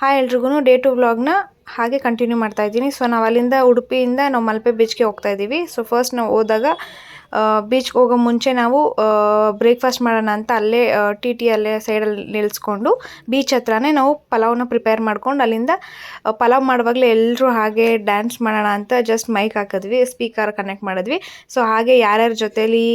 Hi ಎಲ್ರಿಗೂ day to ವ್ಲಾಗ್ನ ಹಾಗೆ ಕಂಟಿನ್ಯೂ ಮಾಡ್ತಾ ಇದ್ದೀನಿ. ಸೊ ನಾವು ಅಲ್ಲಿಂದ ಉಡುಪಿಯಿಂದ ನಾವು ಮಲ್ಪೆ ಬೀಚ್ಗೆ ಹೋಗ್ತಾ ಇದ್ದೀವಿ. ಸೊ ಫಸ್ಟ್ ನಾವು ಹೋದಾಗ ಬೀಚ್ಗೆ ಹೋಗೋ ಮುಂಚೆ ನಾವು ಬ್ರೇಕ್ಫಾಸ್ಟ್ ಮಾಡೋಣ ಅಂತ ಅಲ್ಲೇ ಟಿ ಅಲ್ಲೇ ಸೈಡಲ್ಲಿ ನಿಲ್ಲಿಸ್ಕೊಂಡು ಬೀಚ್ ಹತ್ರನೇ ನಾವು ಪಲಾವ್ನ ಪ್ರಿಪೇರ್ ಮಾಡ್ಕೊಂಡು ಅಲ್ಲಿಂದ ಪಲಾವ್ ಮಾಡುವಾಗಲೇ ಎಲ್ಲರೂ ಹಾಗೆ ಡ್ಯಾನ್ಸ್ ಮಾಡೋಣ ಅಂತ ಜಸ್ಟ್ ಮೈಕ್ ಹಾಕಿದ್ವಿ, ಸ್ಪೀಕರ್ ಕನೆಕ್ಟ್ ಮಾಡಿದ್ವಿ. ಸೊ ಹಾಗೆ ಯಾರ್ಯಾರ ಜೊತೆಲಿ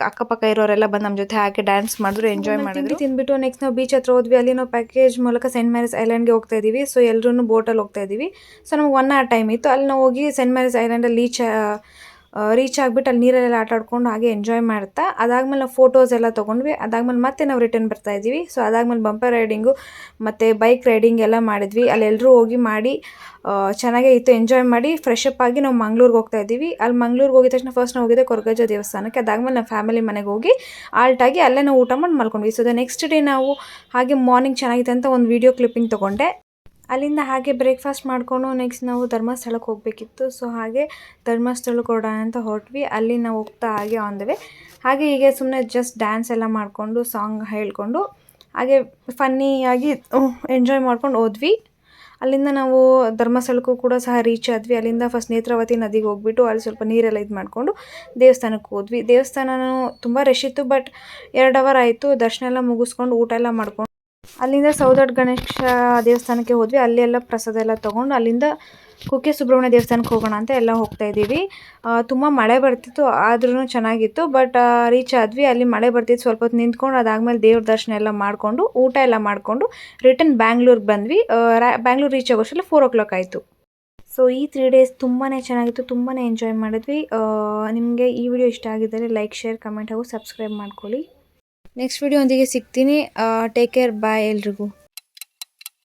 ಅಕ್ಕಪಕ್ಕ ಇರೋರೆಲ್ಲ ಬಂದು ನಮ್ಮ ಜೊತೆ ಹಾಗೆ ಡ್ಯಾನ್ಸ್ ಮಾಡಿದ್ರು, ಎಂಜಾಯ್ ಮಾಡಿದ್ರು. ತಿಂದ್ಬಿಟ್ಟು ನೆಕ್ಸ್ಟ್ ನಾವು ಬೀಚ್ ಹತ್ರ ಹೋದ್ವಿ. ಅಲ್ಲಿ ನಾವು ಪ್ಯಾಕೇಜ್ ಮೂಲಕ ಸೆಂಟ್ ಮ್ಯಾರೀಸ್ ಐಲ್ಯಾಂಡ್ಗೆ ಹೋಗ್ತಾ ಇದ್ದೀವಿ. ಸೊ ಎಲ್ಲರೂ ಬೋಟಲ್ಲಿ ಹೋಗ್ತಾ ಇದ್ದೀವಿ. ಸೊ ನಮ್ಗೆ 1 hour ಟೈಮ್ ಇತ್ತು. ಅಲ್ಲಿ ನಾವು ಹೋಗಿ ಸೆಂಟ್ ಮ್ಯಾರೀಸ್ ಐಲ್ಯಾಂಡಲ್ಲಿ ರೀಚ್ ಆಗಿಬಿಟ್ಟು ಅಲ್ಲಿ ನೀರೆಲ್ಲ ಆಟ ಆಡ್ಕೊಂಡು ಹಾಗೆ ಎಂಜಾಯ್ ಮಾಡ್ತಾ ಅದಾದಮೇಲೆ ನಾವು ಫೋಟೋಸ್ ಎಲ್ಲ ತೊಗೊಂಡ್ವಿ. ಅದಾದಮೇಲೆ ಮತ್ತೆ ನಾವು ರಿಟರ್ನ್ ಬರ್ತಾ ಇದ್ದೀವಿ. ಸೊ ಅದಾದಮೇಲೆ ಬಂಪರ್ ರೈಡಿಂಗು ಮತ್ತು ಬೈಕ್ ರೈಡಿಂಗ್ ಎಲ್ಲ ಮಾಡಿದ್ವಿ. ಅಲ್ಲೆಲ್ಲರೂ ಹೋಗಿ ಮಾಡಿ ಚೆನ್ನಾಗೇ ಇತ್ತು, ಎಂಜಾಯ್ ಮಾಡಿ ಫ್ರೆಶ್ ಅಪ್ ಆಗಿ ನಾವು ಮಂಗ್ಳೂರಿಗೆ ಹೋಗ್ತಾ ಇದ್ದೀವಿ. ಅಲ್ಲಿ ಮಂಗ್ಳೂರಿಗೆ ಹೋಗಿದ ತಕ್ಷಣ ಫಸ್ಟ್ ನಾವು ಹೋಗಿದ್ದೆ ಕೊರಗಜ್ಜ ದೇವಸ್ಥಾನಕ್ಕೆ. ಅದಾದಮೇಲೆ ನಮ್ಮ ಫ್ಯಾಮಿಲಿ ಮನೆಗೆ ಹೋಗಿ ಆಲ್ಟಾಗಿ ಅಲ್ಲೇ ನಾವು ಊಟ ಮಾಡಿ ಮಲ್ಕೊಂಡ್ವಿ. ಸೊ ನೆಕ್ಸ್ಟ್ ಡೇ ನಾವು ಹಾಗೆ ಮಾರ್ನಿಂಗ್ ಚೆನ್ನಾಗಿತ್ತು ಅಂತ ಒಂದು ವೀಡಿಯೋ ಕ್ಲಿಪ್ಪಿಂಗ್ ತೊಗೊಂಡೆ. ಅಲ್ಲಿಂದ ಹಾಗೆ ಬ್ರೇಕ್ಫಾಸ್ಟ್ ಮಾಡಿಕೊಂಡು ನೆಕ್ಸ್ಟ್ ನಾವು ಧರ್ಮಸ್ಥಳಕ್ಕೆ ಹೋಗಬೇಕಿತ್ತು. ಸೊ ಹಾಗೆ ಧರ್ಮಸ್ಥಳಕ್ಕೆ ಹೊರಡೋಣ ಅಂತ ಹೊರಟ್ವಿ. ಅಲ್ಲಿ ನಾವು ಹೋಗ್ತಾ ಹಾಗೆ ಆನ್ ದ ವೇ ಹಾಗೆ ಹೀಗೆ ಸುಮ್ಮನೆ ಜಸ್ಟ್ ಡ್ಯಾನ್ಸ್ ಎಲ್ಲ ಮಾಡಿಕೊಂಡು ಸಾಂಗ್ ಹೇಳ್ಕೊಂಡು ಹಾಗೆ ಫನ್ನಿಯಾಗಿ ಎಂಜಾಯ್ ಮಾಡ್ಕೊಂಡು ಹೋದ್ವಿ. ಅಲ್ಲಿಂದ ನಾವು ಧರ್ಮಸ್ಥಳಕ್ಕೂ ಕೂಡ ಸಹ ರೀಚ್ ಆದ್ವಿ. ಅಲ್ಲಿಂದ ಫಸ್ಟ್ ನೇತ್ರಾವತಿ ನದಿಗೆ ಹೋಗ್ಬಿಟ್ಟು ಅಲ್ಲಿ ಸ್ವಲ್ಪ ನೀರೆಲ್ಲ ಇದು ಮಾಡಿಕೊಂಡು ದೇವಸ್ಥಾನಕ್ಕೆ ಹೋದ್ವಿ. ದೇವಸ್ಥಾನನೂ ತುಂಬ ರಶ್ ಇತ್ತು, ಬಟ್ 2 hour ಆಯಿತು. ದರ್ಶನ ಎಲ್ಲ ಮುಗಿಸ್ಕೊಂಡು ಊಟ ಎಲ್ಲ ಮಾಡ್ಕೊಂಡು ಅಲ್ಲಿಂದ ಸೌದತ್ತಿ ಗಣೇಶ ದೇವಸ್ಥಾನಕ್ಕೆ ಹೋದ್ವಿ. ಅಲ್ಲಿ ಎಲ್ಲ ಪ್ರಸಾದ ಎಲ್ಲ ತೊಗೊಂಡು ಅಲ್ಲಿಂದ ಕುಕ್ಕೆ ಸುಬ್ರಹ್ಮಣ್ಯ ದೇವಸ್ಥಾನಕ್ಕೆ ಹೋಗೋಣ ಅಂತ ಎಲ್ಲ ಹೋಗ್ತಾ ಇದ್ದೀವಿ. ತುಂಬ ಮಳೆ ಬರ್ತಿತ್ತು, ಆದ್ರೂ ಚೆನ್ನಾಗಿತ್ತು. ಬಟ್ ರೀಚ್ ಆದ್ವಿ. ಅಲ್ಲಿ ಮಳೆ ಬರ್ತಿತ್ತು, ಸ್ವಲ್ಪ ಹೊತ್ತು ನಿಂತ್ಕೊಂಡು ಅದಾದಮೇಲೆ ದೇವ್ರ ದರ್ಶನ ಎಲ್ಲ ಮಾಡಿಕೊಂಡು ಊಟ ಎಲ್ಲ ಮಾಡಿಕೊಂಡು ರಿಟರ್ನ್ ಬ್ಯಾಂಗ್ಳೂರಿಗೆ ಬಂದ್ವಿ. ಬ್ಯಾಂಗ್ಳೂರು ರೀಚ್ ಆಗೋಷ್ಟರಲ್ಲಿ 4 o'clock ಆಯಿತು. ಸೊ ಈ 3 days ತುಂಬಾ ಚೆನ್ನಾಗಿತ್ತು, ತುಂಬಾ ಎಂಜಾಯ್ ಮಾಡಿದ್ವಿ. ನಿಮಗೆ ಈ ವಿಡಿಯೋ ಇಷ್ಟ ಆಗಿದ್ದರೆ ಲೈಕ್, ಶೇರ್, ಕಮೆಂಟ್ ಹಾಗೂ ಸಬ್ಸ್ಕ್ರೈಬ್ ಮಾಡ್ಕೊಳ್ಳಿ. ನೆಕ್ಸ್ಟ್ ವಿಡಿಯೋ ಒಂದಿಗೆ ಸಿಗ್ತೀನಿ. ಟೇಕ್ ಕೇರ್, ಬಾಯ್ ಎಲ್ರಿಗೂ.